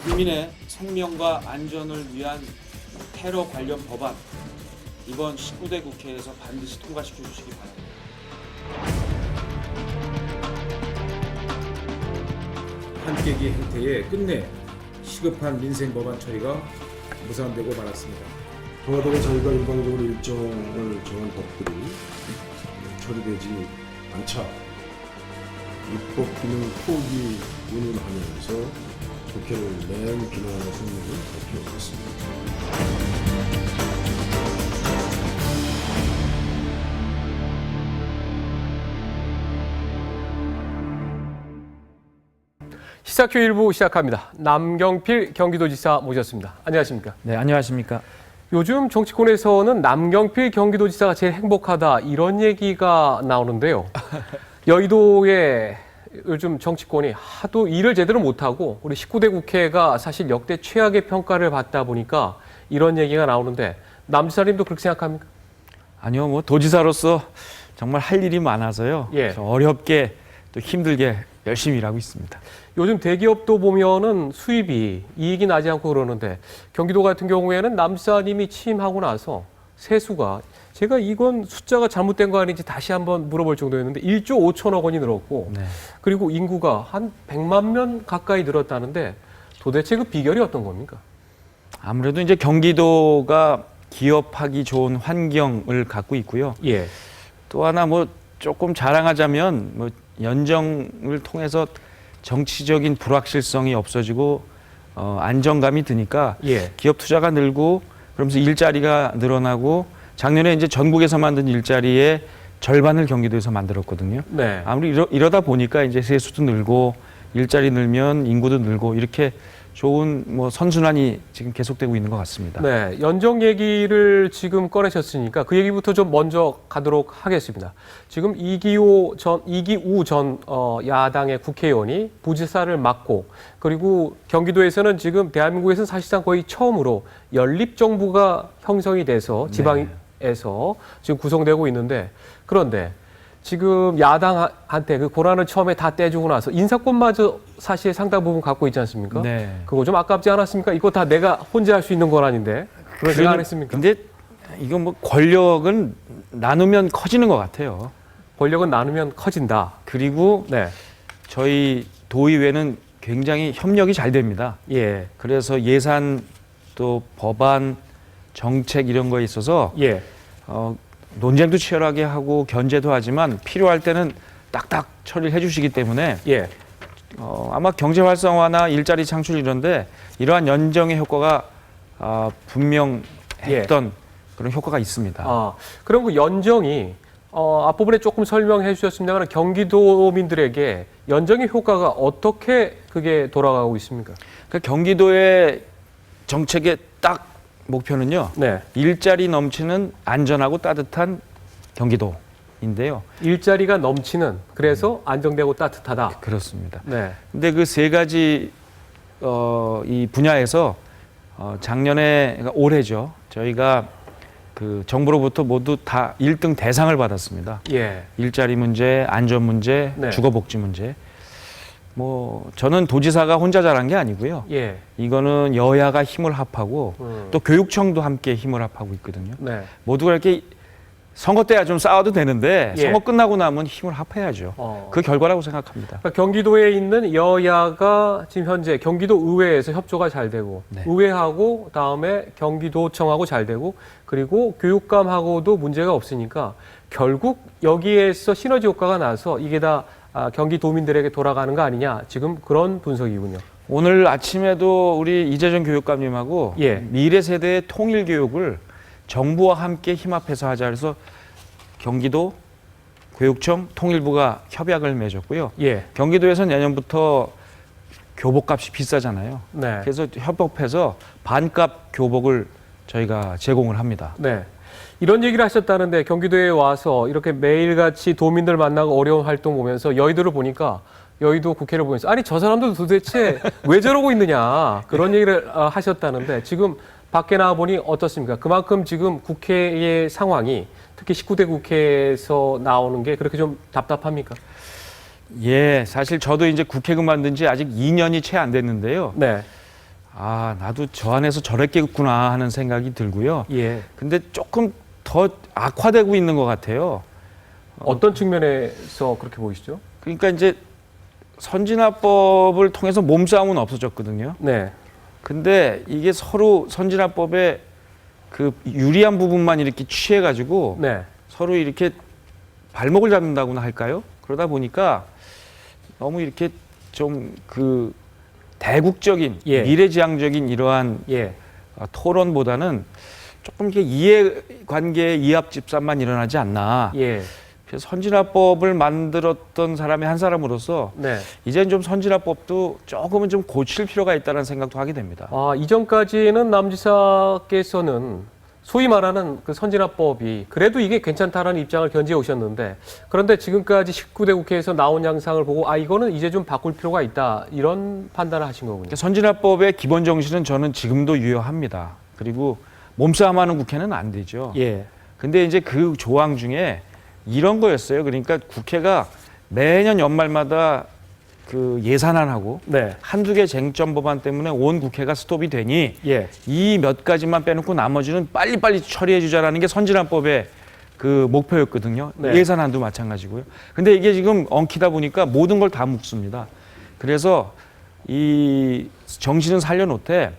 국민의 생명과 안전을 위한 테러 관련 법안 이번 19대 국회에서 반드시 통과시켜 주시기 바랍니다. 한깨기 행태에 끝내 시급한 민생 법안 처리가 무산되고 말았습니다. 동화동에 저희가 일방적으로 일정을 정한 법들이 처리되지 않자 입법 기능 포기 운운하면서 국회를 맹 비난하는 성명을 발표했습니다. 시사큐 1부 시작합니다. 남경필 경기도지사 모셨습니다. 안녕하십니까? 네, 안녕하십니까? 요즘 정치권에서는 남경필 경기도지사가 제일 행복하다 이런 얘기가 나오는데요. 여의도에 요즘 정치권이 하도 일을 제대로 못하고 우리 19대 국회가 사실 역대 최악의 평가를 받다 보니까 이런 얘기가 나오는데 남 지사님도 그렇게 생각합니까? 아니요, 뭐 도지사로서 정말 할 일이 많아서요. 예. 어렵게 또 힘들게 열심히 일하고 있습니다. 요즘 대기업도 보면은 수입이 이익이 나지 않고 그러는데 경기도 같은 경우에는 남 지사님이 취임하고 나서 세수가 제가 이건 숫자가 잘못된 거 아닌지 다시 한번 물어볼 정도였는데 1조 5천억 원이 늘었고 네. 그리고 인구가 한 100만 명 가까이 늘었다는데 도대체 그 비결이 어떤 겁니까? 아무래도 이제 경기도가 기업하기 좋은 환경을 갖고 있고요. 예. 또 하나 뭐 조금 자랑하자면 뭐 연정을 통해서 정치적인 불확실성이 없어지고 안정감이 드니까 예. 기업 투자가 늘고 그러면서 일자리가 늘어나고 작년에 이제 전국에서 만든 일자리의 절반을 경기도에서 만들었거든요. 네. 아무리 이러다 보니까 이제 세수도 늘고 일자리 늘면 인구도 늘고 이렇게 좋은 뭐 선순환이 지금 계속되고 있는 것 같습니다. 네, 연정 얘기를 지금 꺼내셨으니까 그 얘기부터 좀 먼저 가도록 하겠습니다. 지금 이기우 전 야당의 국회의원이 부지사를 맡고 그리고 경기도에서는 지금 대한민국에서는 사실상 거의 처음으로 연립정부가 형성이 돼서 지방에서 지금 구성되고 있는데 그런데 지금 야당한테 그 고난을 처음에 다 떼주고 나서 인사권마저 사실 상당 부분 갖고 있지 않습니까? 네. 그거 좀 아깝지 않았습니까? 이거 다 내가 혼자 할 수 있는 건 아닌데 그런 생각 안 했습니까? 근데 이건 뭐 권력은 나누면 커지는 것 같아요. 권력은 나누면 커진다. 그리고 네, 저희 도의회는 굉장히 협력이 잘 됩니다. 예, 그래서 예산 또 법안 정책 이런 거에 있어서 예, 논쟁도 치열하게 하고 견제도 하지만 필요할 때는 딱딱 처리를 해주시기 때문에 예. 아마 경제 활성화나 일자리 창출 이런데 이러한 연정의 효과가 분명했던 그런 효과가 있습니다. 아, 그럼 그 연정이 앞부분에 조금 설명해 주셨습니다만 경기도민들에게 연정의 효과가 어떻게 그게 돌아가고 있습니까? 그러니까 경기도의 정책의 딱 목표는요. 네, 일자리 넘치는 안전하고 따뜻한 경기도인데요. 일자리가 넘치는 그래서 안정되고 따뜻하다. 그렇습니다. 네, 근데 그 세 가지 이 분야에서 작년에 그러니까 올해죠. 저희가 그 정부로부터 모두 다 1등 대상을 받았습니다. 예, 일자리 문제, 안전 문제, 네. 주거복지 문제. 뭐 저는 도지사가 혼자 잘한 게 아니고요. 예, 이거는 여야가 힘을 합하고 또 교육청도 함께 힘을 합하고 있거든요. 네. 모두가 이렇게 선거 때야 좀 싸워도 되는데 예. 선거 끝나고 나면 힘을 합해야죠. 그 결과라고 생각합니다. 그러니까 경기도에 있는 여야가 지금 현재 경기도 의회에서 협조가 잘 되고 네. 의회하고 다음에 경기도청하고 잘 되고 그리고 교육감하고도 문제가 없으니까 결국 여기에서 시너지 효과가 나서 이게 다 경기도민들에게 돌아가는 거 아니냐 지금 그런 분석이군요. 오늘 아침에도 우리 이재정 교육감님하고 예. 미래 세대의 통일 교육을 정부와 함께 힘합해서 하자 그래서 경기도 교육청 통일부가 협약을 맺었고요. 예, 경기도에서 내년부터 교복값이 비싸잖아요. 네, 그래서 협업해서 반값 교복을 저희가 제공을 합니다. 네. 이런 얘기를 하셨다는데 경기도에 와서 이렇게 매일같이 도민들 만나고 어려운 활동 보면서 여의도를 보니까 여의도 국회를 보면서 아니 저 사람들 도대체 왜 저러고 있느냐 그런 얘기를 하셨다는데 지금 밖에 나와 보니 어떻습니까? 그만큼 지금 국회의 상황이 특히 19대 국회에서 나오는 게 그렇게 좀 답답합니까? 예, 사실 저도 이제 국회 그만둔 지 아직 2년이 채 안 됐는데요. 네. 아, 나도 저 안에서 저랬겠구나 하는 생각이 들고요. 예. 근데 조금 더 악화되고 있는 것 같아요. 어떤 측면에서 그렇게 보이시죠? 그러니까 이제 선진화법을 통해서 몸싸움은 없어졌거든요. 네. 근데 이게 서로 선진화법에 그 유리한 부분만 이렇게 취해가지고 네. 서로 이렇게 발목을 잡는다고나 할까요? 그러다 보니까 너무 이렇게 좀 그 대국적인 예. 미래지향적인 이러한 예. 토론보다는 조금 이렇게 이해관계 이합집산만 일어나지 않나. 예. 그래서 선진화법을 만들었던 사람의 한 사람으로서 네. 이제는 좀 선진화법도 조금은 좀 고칠 필요가 있다는 생각도 하게 됩니다. 아, 이전까지는 남 지사께서는 소위 말하는 그 선진화법이 그래도 이게 괜찮다라는 입장을 견지해 오셨는데, 그런데 지금까지 19대 국회에서 나온 양상을 보고 아, 이거는 이제 좀 바꿀 필요가 있다, 이런 판단을 하신 거군요. 그러니까 선진화법의 기본 정신은 저는 지금도 유효합니다. 그리고 몸싸움하는 국회는 안 되죠. 예. 근데 이제 그 조항 중에 이런 거였어요. 그러니까 국회가 매년 연말마다 그 예산안하고 네. 한두 개 쟁점 법안 때문에 온 국회가 스톱이 되니 예. 이 몇 가지만 빼놓고 나머지는 빨리빨리 처리해 주자라는 게 선진화법의 그 목표였거든요. 네. 예산안도 마찬가지고요. 근데 이게 지금 엉키다 보니까 모든 걸 다 묻습니다. 그래서 이 정신은 살려놓되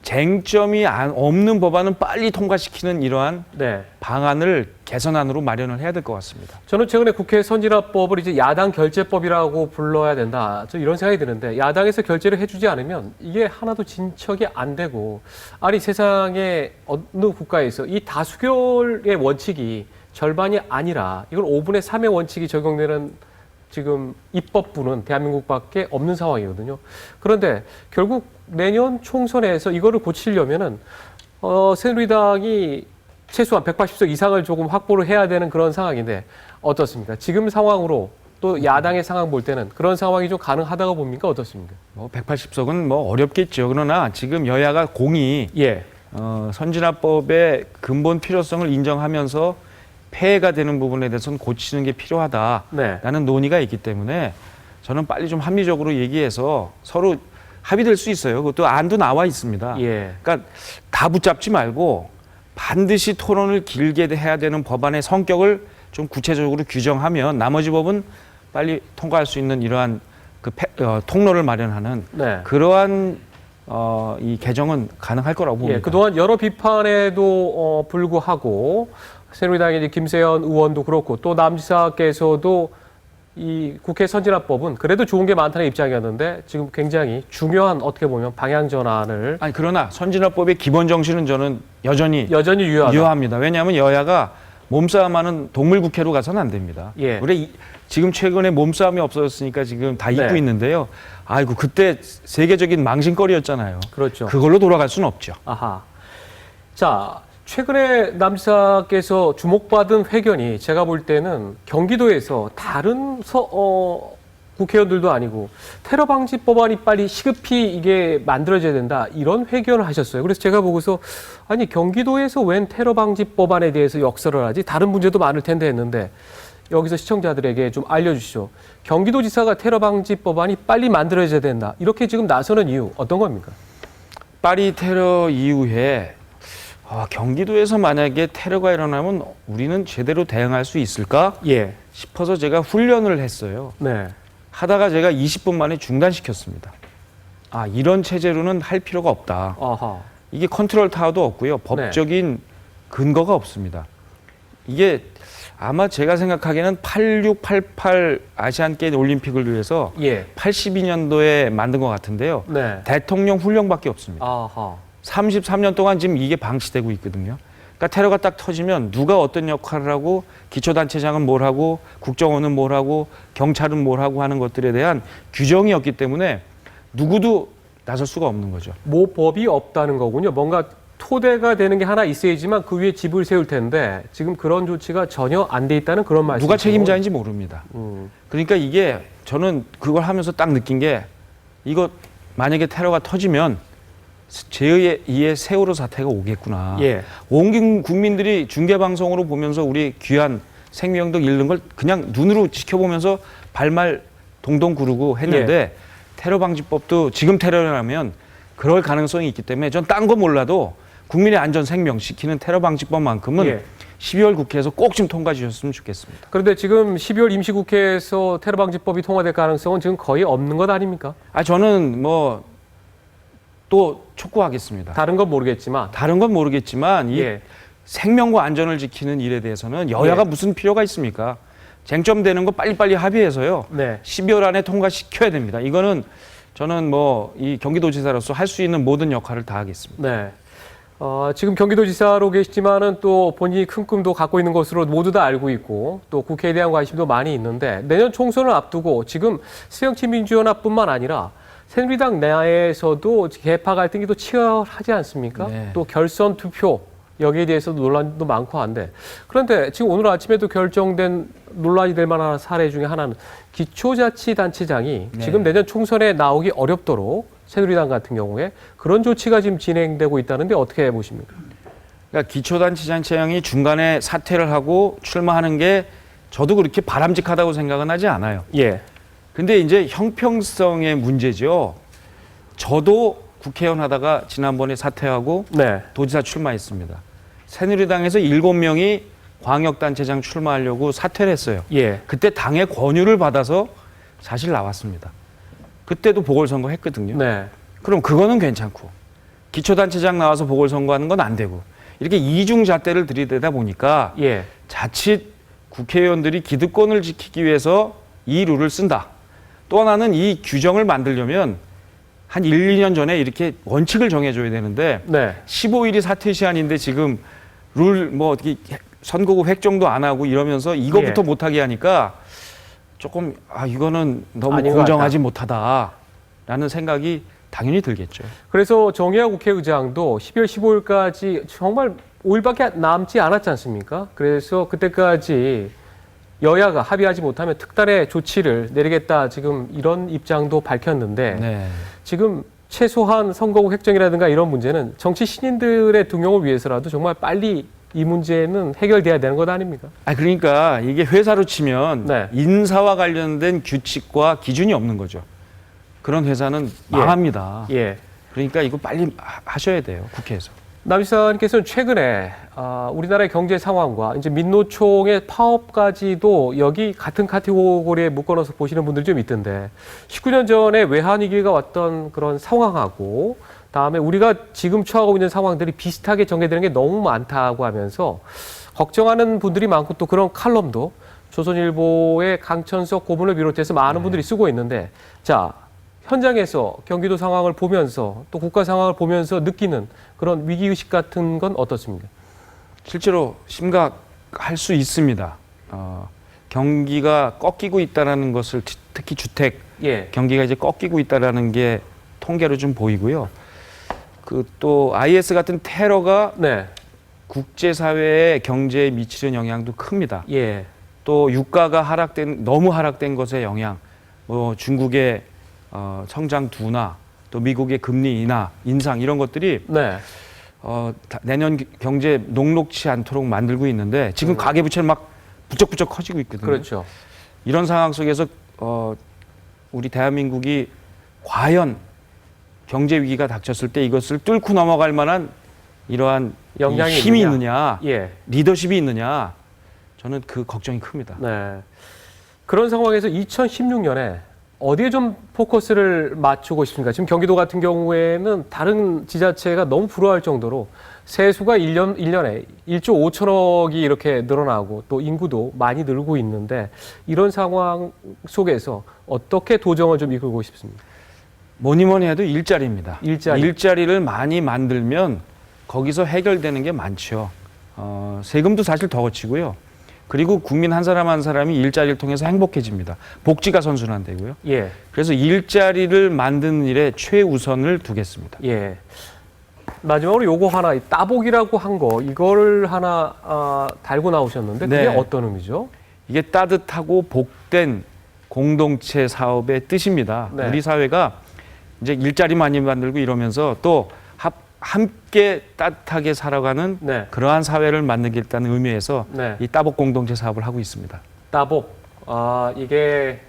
쟁점이 없는 법안은 빨리 통과시키는 이러한 네. 방안을 개선안으로 마련을 해야 될 것 같습니다. 저는 최근에 국회 선진화법을 이제 야당 결재법이라고 불러야 된다, 저 이런 생각이 드는데, 야당에서 결재를 해주지 않으면 이게 하나도 진척이 안 되고, 아니 세상에 어느 국가에서 이 다수결의 원칙이 절반이 아니라 이걸 5분의 3의 원칙이 적용되는 지금 입법부는 대한민국밖에 없는 상황이거든요. 그런데 결국 내년 총선에서 이거를 고치려면은 새누리당이 최소한 180석 이상을 조금 확보를 해야 되는 그런 상황인데 어떻습니까? 지금 상황으로 또 야당의 상황 볼 때는 그런 상황이 좀 가능하다고 봅니까? 어떻습니까? 뭐 180석은 뭐 어렵겠죠. 그러나 지금 여야가 공히 예. 선진화법의 근본 필요성을 인정하면서 폐해가 되는 부분에 대해서는 고치는 게 필요하다라는 네. 논의가 있기 때문에 저는 빨리 좀 합리적으로 얘기해서 서로 합의될 수 있어요. 그것도 안도 나와 있습니다. 예. 그러니까 다 붙잡지 말고 반드시 토론을 길게 해야 되는 법안의 성격을 좀 구체적으로 규정하면 나머지 법은 빨리 통과할 수 있는 이러한 그 통로를 마련하는 네. 그러한 이 개정은 가능할 거라고 봅니다. 예, 그동안 여러 비판에도 불구하고 새누리당의 이제 김세연 의원도 그렇고 또 남지사께서도 이 국회 선진화법은 그래도 좋은 게 많다는 입장이었는데 지금 굉장히 중요한 어떻게 보면 방향 전환을 아니 그러나 선진화법의 기본 정신은 저는 여전히 유효하다. 유효합니다. 왜냐하면 여야가 몸싸움하는 동물 국회로 가서는 안 됩니다. 예. 우리 지금 최근에 몸싸움이 없어졌으니까 지금 다 잊고 네. 있는데요. 아이고 그때 세계적인 망신거리였잖아요. 그렇죠. 그걸로 돌아갈 수는 없죠. 아하. 자, 최근에 남지사께서 주목받은 회견이 제가 볼 때는 경기도에서 다른 국회의원들도 아니고 테러 방지 법안이 빨리 시급히 이게 만들어져야 된다, 이런 회견을 하셨어요. 그래서 제가 보고서 아니 경기도에서 웬 테러 방지 법안에 대해서 역설을 하지? 다른 문제도 많을 텐데 했는데 여기서 시청자들에게 좀 알려주시죠. 경기도지사가 테러 방지 법안이 빨리 만들어져야 된다, 이렇게 지금 나서는 이유 어떤 겁니까? 파리 테러 이후에 경기도에서 만약에 테러가 일어나면 우리는 제대로 대응할 수 있을까 예. 싶어서 제가 훈련을 했어요. 네. 하다가 제가 20분 만에 중단시켰습니다. 이런 체제로는 할 필요가 없다. 아하. 이게 컨트롤 타워도 없고요. 법적인 근거가 없습니다. 이게 아마 제가 생각하기에는 86, 88 아시안게임 올림픽을 위해서 예. 82년도에 만든 것 같은데요. 네. 대통령 훈령밖에 없습니다. 아하. 33년 동안 지금 이게 방치되고 있거든요. 그러니까 테러가 딱 터지면 누가 어떤 역할을 하고 기초단체장은 뭘 하고 국정원은 뭘 하고 경찰은 뭘 하고 하는 것들에 대한 규정이 없기 때문에 누구도 나설 수가 없는 거죠. 모법이 없다는 거군요. 뭔가 토대가 되는 게 하나 있어야지만 그 위에 집을 세울 텐데 지금 그런 조치가 전혀 안 돼 있다는 그런 말씀이죠. 누가 책임자인지 모릅니다. 음. 그러니까 이게 저는 그걸 하면서 딱 느낀 게 이거 만약에 테러가 터지면 제2의 세월호 사태가 오겠구나. 예. 온 국민들이 중계방송으로 보면서 우리 귀한 생명도 잃는 걸 그냥 눈으로 지켜보면서 발말 동동 구르고 했는데 테러 방지법도 지금 테러라면 그럴 가능성이 있기 때문에 전 딴 거 몰라도 국민의 안전 생명시키는 테러 방지법만큼은 예. 12월 국회에서 꼭 좀 통과해 주셨으면 좋겠습니다. 그런데 지금 12월 임시국회에서 테러 방지법이 통과될 가능성은 지금 거의 없는 것 아닙니까? 저는 뭐 또 촉구하겠습니다. 다른 건 모르겠지만. 다른 건 모르겠지만 이 예. 생명과 안전을 지키는 일에 대해서는 여야가 예. 무슨 필요가 있습니까? 쟁점되는 거 빨리빨리 합의해서요. 네. 12월 안에 통과시켜야 됩니다. 이거는 저는 뭐 이 경기도지사로서 할 수 있는 모든 역할을 다 하겠습니다. 네. 지금 경기도지사로 계시지만은 또 본인이 큰 꿈도 갖고 있는 것으로 모두 다 알고 있고 또 국회에 대한 관심도 많이 있는데 내년 총선을 앞두고 지금 새정치민주연합뿐만 아니라 새누리당 내에서도 개파 갈등이 또 치열하지 않습니까? 네. 또 결선 투표 여기에 대해서도 논란도 많고 한데 그런데 지금 오늘 아침에도 결정된 논란이 될 만한 사례 중에 하나는 기초자치단체장이 네. 지금 내년 총선에 나오기 어렵도록 새누리당 같은 경우에 그런 조치가 지금 진행되고 있다는데 어떻게 보십니까? 그러니까 기초단체장이 중간에 사퇴를 하고 출마하는 게 저도 그렇게 바람직하다고 생각은 하지 않아요. 예. 근데 근데 이제 형평성의 문제죠. 저도 국회의원 하다가 지난번에 사퇴하고 네. 도지사 출마했습니다. 새누리당에서 7명이 광역단체장 출마하려고 사퇴를 했어요. 예. 그때 당의 권유를 받아서 사실 나왔습니다. 그때도 보궐선거 했거든요. 네. 그럼 그거는 괜찮고 기초단체장 나와서 보궐선거하는 건 안 되고 이렇게 이중잣대를 들이대다 보니까 예. 자칫 국회의원들이 기득권을 지키기 위해서 이 룰을 쓴다. 또 하나는 이 규정을 만들려면 한 1, 2년 전에 이렇게 원칙을 정해줘야 되는데 네. 15일이 사퇴 시한인데 지금 룰 뭐 어떻게 선거구 획정도 안 하고 이러면서 이거부터 예. 못하게 하니까 조금 이거는 너무 아닌 것 공정하지 못하다라는 생각이 당연히 들겠죠. 그래서 정의화 국회의장도 12월 15일까지 정말 5일밖에 남지 않았지 않습니까? 그래서 그때까지 여야가 합의하지 못하면 특단의 조치를 내리겠다 지금 이런 입장도 밝혔는데 네. 지금 최소한 선거구 획정이라든가 이런 문제는 정치 신인들의 등용을 위해서라도 정말 빨리 이 문제는 해결돼야 되는 것 아닙니까? 그러니까 이게 회사로 치면 네. 인사와 관련된 규칙과 기준이 없는 거죠. 그런 회사는 예. 망합니다. 예. 그러니까 이거 빨리 하셔야 돼요, 국회에서. 남지사님께서는 최근에 우리나라의 경제 상황과 이제 민노총의 파업까지도 여기 같은 카테고리에 묶어넣어서 보시는 분들이 좀 있던데 19년 전에 외환위기가 왔던 그런 상황하고 다음에 우리가 지금 처하고 있는 상황들이 비슷하게 전개되는 게 너무 많다고 하면서 걱정하는 분들이 많고 또 그런 칼럼도 조선일보의 강천석 고문을 비롯해서 많은 분들이 쓰고 있는데 자 현장에서 경기도 상황을 보면서 또 국가 상황을 보면서 느끼는 그런 위기의식 같은 건 어떻습니까? 실제로 심각할 수 있습니다. 경기가 꺾이고 있다는 것을 특히 주택 예. 경기가 이제 꺾이고 있다는 게 통계로 좀 보이고요. 그 또 IS 같은 테러가 네. 국제사회의 경제에 미치는 영향도 큽니다. 예. 또 유가가 너무 하락된 것의 영향, 뭐 중국의 성장 둔화, 또 미국의 금리 인상 이런 것들이 네. 내년 경제 녹록치 않도록 만들고 있는데 지금 가계부채는 막 부쩍부쩍 커지고 있거든요. 그렇죠. 이런 상황 속에서 우리 대한민국이 과연 경제 위기가 닥쳤을 때 이것을 뚫고 넘어갈 만한 이러한 역량이 힘이 있느냐. 있느냐, 예. 리더십이 있느냐, 저는 그 걱정이 큽니다. 네. 그런 상황에서 2016년에 어디에 좀 포커스를 맞추고 싶습니까? 지금 경기도 같은 경우에는 다른 지자체가 너무 부러워할 정도로 세수가 1년에 1조 5천억이 이렇게 늘어나고 또 인구도 많이 늘고 있는데 이런 상황 속에서 어떻게 도정을 좀 이끌고 싶습니까? 뭐니 해도 일자리입니다. 일자리. 를 많이 만들면 거기서 해결되는 게 많죠. 세금도 사실 더 거치고요. 그리고 국민 한 사람 한 사람이 일자리를 통해서 행복해집니다. 복지가 선순환되고요. 예. 그래서 일자리를 만드는 일에 최우선을 두겠습니다. 예. 마지막으로 요거 하나 따복이라고 한 거 이거를 하나 달고 나오셨는데 그게 네. 어떤 의미죠? 이게 따뜻하고 복된 공동체 사업의 뜻입니다. 네. 우리 사회가 이제 일자리 많이 만들고 이러면서 또 함께 따뜻하게 살아가는 네. 그러한 사회를 만들겠다는 의미에서 네. 이 따복 공동체 사업을 하고 있습니다. 따복. 이게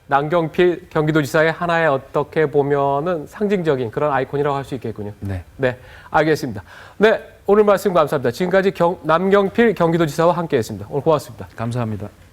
남경필 경기도지사의 하나의 어떻게 보면은 상징적인 그런 아이콘이라고 할 수 있겠군요. 네. 네, 알겠습니다. 네, 오늘 말씀 감사합니다. 지금까지 남경필 경기도지사와 함께했습니다. 오늘 고맙습니다. 감사합니다.